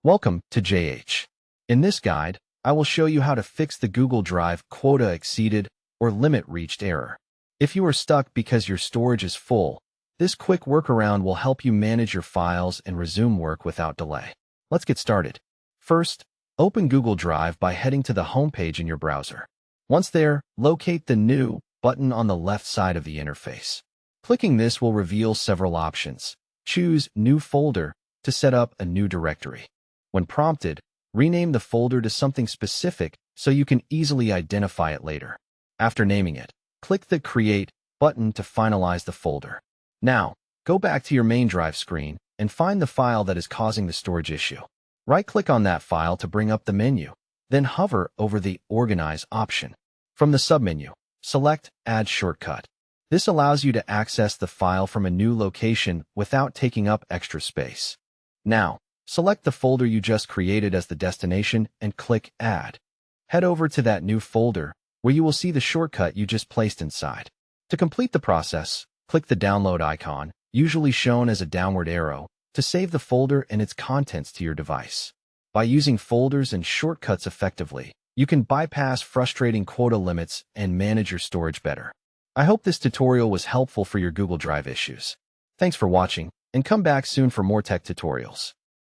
Welcome to JH. In this guide, I will show you how to fix the Google Drive quota exceeded or limit reached error. If you are stuck because your storage is full, this quick workaround will help you manage your files and resume work without delay. Let's get started. First, open Google Drive by heading to the home page in your browser. Once there, locate the New button on the left side of the interface. Clicking this will reveal several options. Choose New Folder to set up a new directory. When prompted, rename the folder to something specific so you can easily identify it later. After naming it, click the Create button to finalize the folder. Now, go back to your main drive screen and find the file that is causing the storage issue. Right-click on that file to bring up the menu, then hover over the Organize option. From the submenu, select Add Shortcut. This allows you to access the file from a new location without taking up extra space. Now, select the folder you just created as the destination and click Add. Head over to that new folder where you will see the shortcut you just placed inside. To complete the process, click the download icon, usually shown as a downward arrow, to save the folder and its contents to your device. By using folders and shortcuts effectively, you can bypass frustrating quota limits and manage your storage better. I hope this tutorial was helpful for your Google Drive issues. Thanks for watching, and come back soon for more tech tutorials.